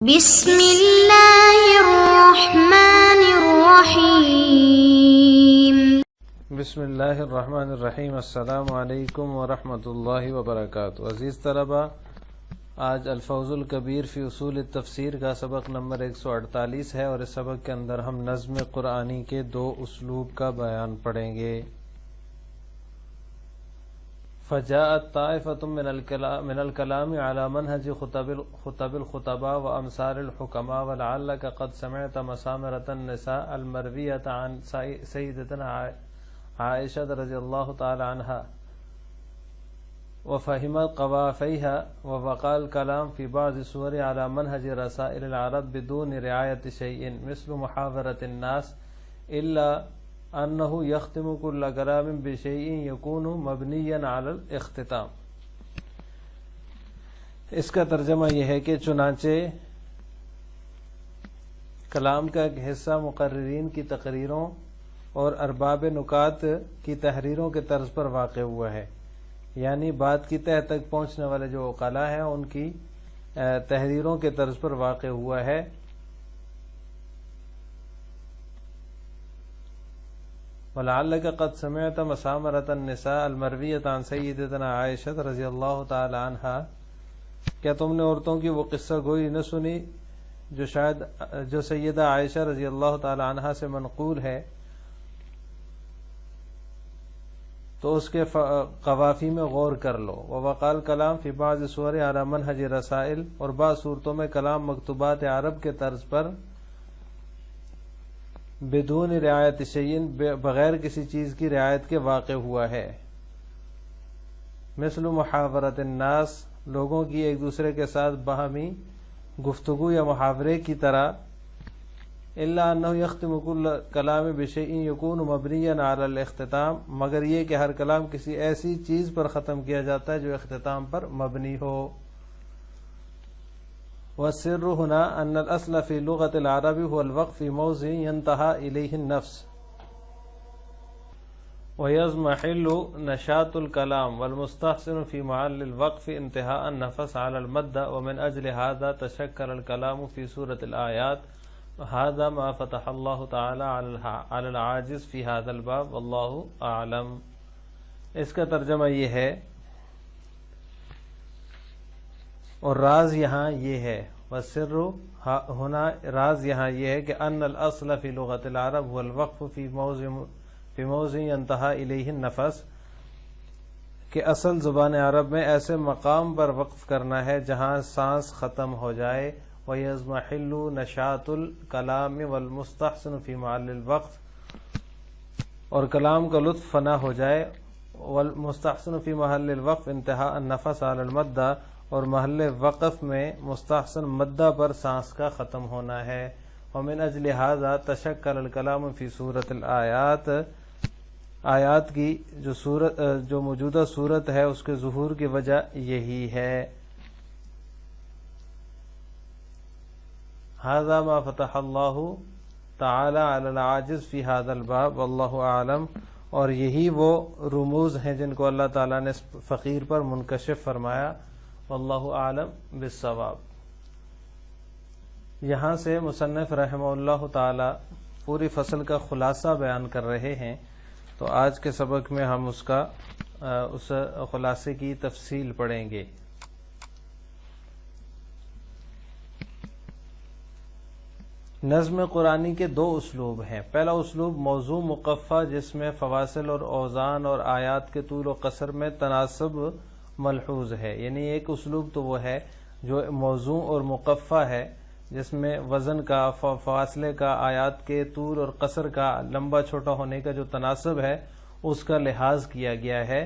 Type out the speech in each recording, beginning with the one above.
بسم اللہ الرحمن الرحیم۔ بسم اللہ الرحمن الرحیم۔ السلام علیکم ورحمۃ اللہ وبرکاتہ۔ عزیز طلبہ، آج الفوز الکبیر فی اصول التفسیر کا سبق نمبر 148 ہے، اور اس سبق کے اندر ہم نظم قرآنی کے دو اسلوب کا بیان پڑھیں گے۔ فجاءت طائفة من الكلام على منهج خطب الخطباء وأمثال الحكماء، ولعلك قد سمعت مسامرة النساء المروية عن سيدتنا عائشة رضي الله تعالى عنها، وفهمت قوافيها، ووقع الكلام في بعض الصور على منهج رسائل العرب بدون رعاية شيء مثل محاورة الناس، إلا انه یختم کل کلام بشیء یکون مبنیا علی الاختتام۔ اس کا ترجمہ یہ ہے کہ چنانچہ کلام کا ایک حصہ مقررین کی تقریروں اور ارباب نکات کی تحریروں کے طرز پر واقع ہوا ہے، یعنی بات کی تہ تک پہنچنے والے جو عقلاء ہیں ان کی تحریروں کے طرز پر واقع ہوا ہے۔ وَلَعَلَّكَ قَدْ سَمِعْتَ مَسَامَرَةَ النِّسَاءِ الْمَرْوِيَّةَ عَنْ سَيِّدَتِنَا عَائِشَةَ رضی اللہ تعالی عنہا، کیا تم نے عورتوں کی وہ قصہ گوئی نہ سنی جو سیدہ عائشہ رضی اللہ تعالی عنہا سے منقول ہے؟ تو اس کے قوافی میں غور کر لو۔ وَوَقَعَ الْكَلَامُ فِي بَعْضِ الصُّوَرِ عَلَى مَنْهَجِ رَسَائِل، اور بعض صورتوں میں کلام مکتوبات عرب کے طرز پر بدون رعایت شیئن، بغیر کسی چیز کی رعایت کے واقع ہوا ہے۔ مثل محاورت الناس، لوگوں کی ایک دوسرے کے ساتھ باہمی گفتگو یا محاورے کی طرح۔ الا انہ یختم کل کلام بشیء یکون مبنیا علی الاختتام، مگر یہ کہ ہر کلام کسی ایسی چیز پر ختم کیا جاتا ہے جو اختتام پر مبنی ہو۔ والسر هنا ان الاصل في لغة العرب هو الوقف في موضع ينتهى اليه النفس ويضمحل نشاط الكلام، والمستحسن في محل الوقف انتهاء النفس على المد، ومن اجل هذا تشكل الكلام في سورة الآيات، هذا ما فتح الله تعالى على العاجز في هذا الباب، والله اعلم۔ اس کا ترجمہ یہ ہے، اور راز یہاں یہ ہے، والسر ہونا راز یہاں یہ ہے کہ ان الاصل فی لغت العرب هو الوقف فی موضع ينتهى الیہ النفس، کہ اصل زبان عرب میں ایسے مقام پر وقف کرنا ہے جہاں سانس ختم ہو جائے۔ وَيَضْمَحِلُّ نَشَاطُ الْكَلَامِ وَالْمُسْتَحْسِنُ فِي مَحَلِّ الْوَقْفِ، اور کلام کا لطف فنا ہو جائے۔ وَالْمُسْتَحْسِنُ فِي مَحَلِّ الْوَقْفِ انتہاء النَّفَسِ عَلَى الْمَدَّ، اور محل وقف میں مستحسن مدہ پر سانس کا ختم ہونا ہے۔ ومن اجل هذا تشکل الکلام فی سورۃ الآیات، آیات کی جو موجودہ صورت ہے اس کے ظہور کی وجہ یہی ہے۔ هذا ما فتح اللہ تعالی علی العاجز فی هذا الباب، واللہ اعلم، اور یہی وہ رموز ہیں جن کو اللہ تعالیٰ نے فقیر پر منکشف فرمایا، واللہ اعلم بالصواب۔ یہاں سے مصنف رحمہ اللہ تعالی پوری فصل کا خلاصہ بیان کر رہے ہیں، تو آج کے سبق میں ہم اس خلاصے کی تفصیل پڑھیں گے۔ نظم قرآنی کے دو اسلوب ہیں۔ پہلا اسلوب موضوع مقفع، جس میں فواصل اور اوزان اور آیات کے طول و قصر میں تناسب ملحوظ ہے، یعنی ایک اسلوب تو وہ ہے جو موضوع اور مقفع ہے، جس میں وزن کا، فاصلے کا، آیات کے طول اور قصر کا، لمبا چھوٹا ہونے کا جو تناسب ہے اس کا لحاظ کیا گیا ہے۔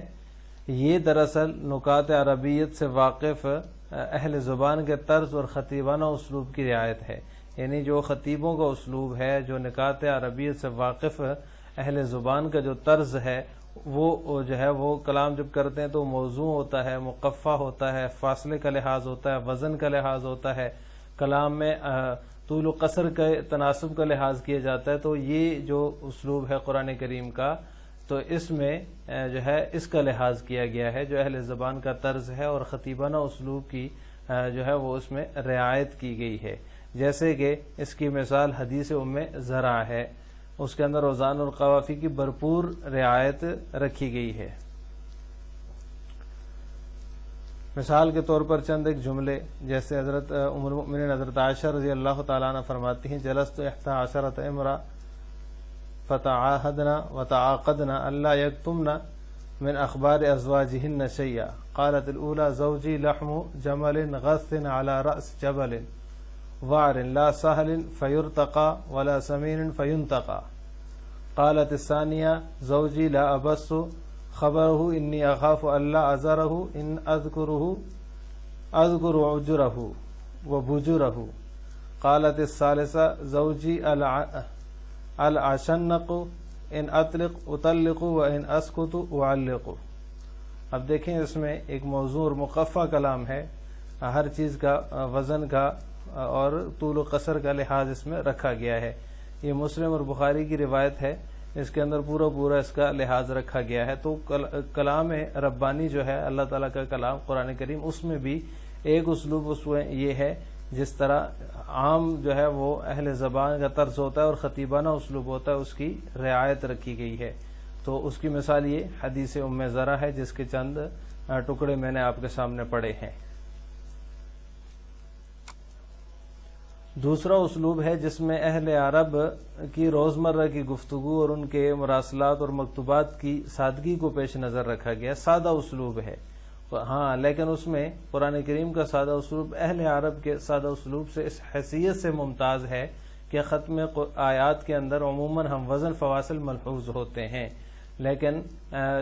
یہ دراصل نکات عربیت سے واقف اہل زبان کے طرز اور خطیبانہ اسلوب کی رعایت ہے، یعنی جو خطیبوں کا اسلوب ہے، جو نکات عربیت سے واقف اہل زبان کا جو طرز ہے، وہ جو ہے وہ کلام جب کرتے ہیں تو موضوع ہوتا ہے، مقفع ہوتا ہے، فاصلے کا لحاظ ہوتا ہے، وزن کا لحاظ ہوتا ہے، کلام میں طول و قصر کے تناسب کا لحاظ کیا جاتا ہے۔ تو یہ جو اسلوب ہے قرآن کریم کا، تو اس میں جو ہے اس کا لحاظ کیا گیا ہے جو اہل زبان کا طرز ہے، اور خطیبانہ اسلوب کی جو ہے وہ اس میں رعایت کی گئی ہے. جیسے کہ اس کی مثال حدیث ام زرع ہے، اس کے اندر اوزان اور قوافی کی بھرپور رعایت رکھی گئی ہے. مثال کے طور پر چند ایک جملے، جیسے حضرت ام المؤمنین حضرت عائشہ رضی اللہ تعالیٰ عنہ فرماتی ہیں جلست 11 امرأ فتعاہدنا وتعاقدنا اللہ یکتمنا من اخبار ازواجہن شیئا قالت الاولى زوجی لحم جمل غث على رأس جبل وعر لا سهل فيرتقى ولا سمين فينتقى قالت الثانية زوجي لا أبص خبره إني أخاف ألا أزره إن أذكر عجره وبجره قالت الثالثة زوجي العشنق إن أطلق وإن أسكت أعلق. اب دیکھیں اس میں ایک موضوع اور مقفع کلام ہے، ہر چیز کا وزن کا اور طول و قصر کا لحاظ اس میں رکھا گیا ہے. یہ مسلم اور بخاری کی روایت ہے، اس کے اندر پورا اس کا لحاظ رکھا گیا ہے. تو کلام ربانی جو ہے اللہ تعالیٰ کا کلام قرآن کریم، اس میں بھی ایک اسلوب اس میں یہ ہے جس طرح عام جو ہے وہ اہل زبان کا طرز ہوتا ہے اور خطیبانہ اسلوب ہوتا ہے، اس کی رعایت رکھی گئی ہے. تو اس کی مثال یہ حدیث ام زرع ہے جس کے چند ٹکڑے میں نے آپ کے سامنے پڑھے ہیں. دوسرا اسلوب ہے جس میں اہل عرب کی روزمرہ کی گفتگو اور ان کے مراسلات اور مکتوبات کی سادگی کو پیش نظر رکھا گیا. سادہ اسلوب ہے ہاں، لیکن اس میں قرآن کریم کا سادہ اسلوب اہل عرب کے سادہ اسلوب سے اس حیثیت سے ممتاز ہے کہ ختم آیات کے اندر عموماً ہم وزن فواصل ملحوظ ہوتے ہیں، لیکن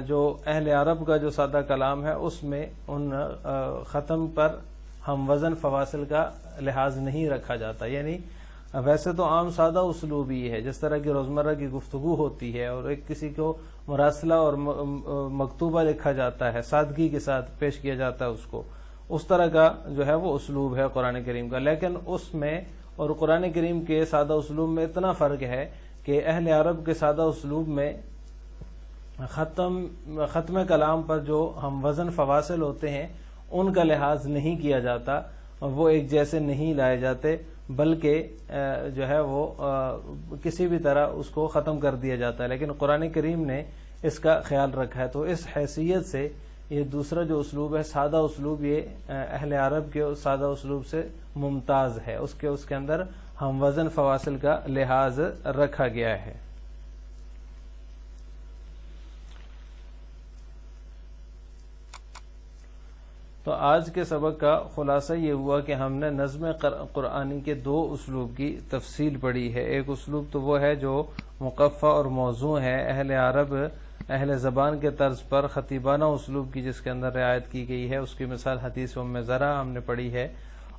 جو اہل عرب کا جو سادہ کلام ہے اس میں ان ختم پر ہم وزن فواصل کا لحاظ نہیں رکھا جاتا. یعنی ویسے تو عام سادہ اسلوب ہی ہے، جس طرح کی روزمرہ کی گفتگو ہوتی ہے اور ایک کسی کو مراسلہ اور مکتوبہ لکھا جاتا ہے، سادگی کے ساتھ پیش کیا جاتا ہے اس کو، اس طرح کا جو ہے وہ اسلوب ہے قرآن کریم کا. لیکن اس میں اور قرآن کریم کے سادہ اسلوب میں اتنا فرق ہے کہ اہل عرب کے سادہ اسلوب میں ختم کلام پر جو ہم وزن فواصل ہوتے ہیں ان کا لحاظ نہیں کیا جاتا، وہ ایک جیسے نہیں لائے جاتے، بلکہ جو ہے وہ کسی بھی طرح اس کو ختم کر دیا جاتا ہے. لیکن قرآن کریم نے اس کا خیال رکھا ہے. تو اس حیثیت سے یہ دوسرا جو اسلوب ہے سادہ اسلوب، یہ اہل عرب کے سادہ اسلوب سے ممتاز ہے. اس کے اندر ہم وزن فواصل کا لحاظ رکھا گیا ہے. تو آج کے سبق کا خلاصہ یہ ہوا کہ ہم نے نظم قرآنی کے دو اسلوب کی تفصیل پڑھی ہے. ایک اسلوب تو وہ ہے جو مقفع اور موزوں ہے، اہل عرب اہل زبان کے طرز پر خطیبانہ اسلوب کی جس کے اندر رعایت کی گئی ہے، اس کی مثال حدیث ام زرع ہم نے پڑھی ہے.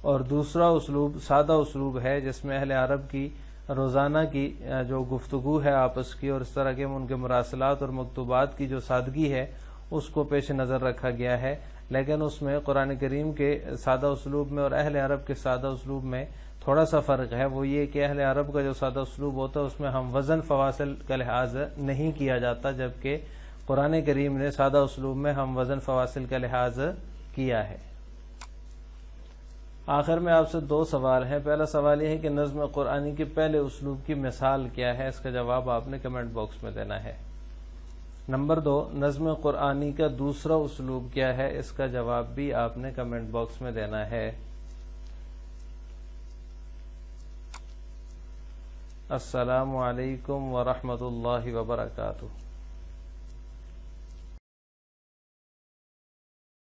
اور دوسرا اسلوب سادہ اسلوب ہے جس میں اہل عرب کی روزانہ کی جو گفتگو ہے آپس کی اور اس طرح کے ان کے مراسلات اور مکتوبات کی جو سادگی ہے اس کو پیش نظر رکھا گیا ہے. لیکن اس میں قرآن کریم کے سادہ اسلوب میں اور اہل عرب کے سادہ اسلوب میں تھوڑا سا فرق ہے. وہ یہ کہ اہل عرب کا جو سادہ اسلوب ہوتا ہے اس میں ہم وزن فواصل کا لحاظ نہیں کیا جاتا، جبکہ قرآن کریم نے سادہ اسلوب میں ہم وزن فواصل کا لحاظ کیا ہے. آخر میں آپ سے دو سوال ہیں. پہلا سوال یہ ہے کہ نظم قرآنی کے پہلے اسلوب کی مثال کیا ہے؟ اس کا جواب آپ نے کمنٹ باکس میں دینا ہے. نمبر 2، نظم قرآنی کا دوسرا اسلوب کیا ہے؟ اس کا جواب بھی آپ نے کمنٹ باکس میں دینا ہے. السلام علیکم ورحمۃ اللہ وبرکاتہ.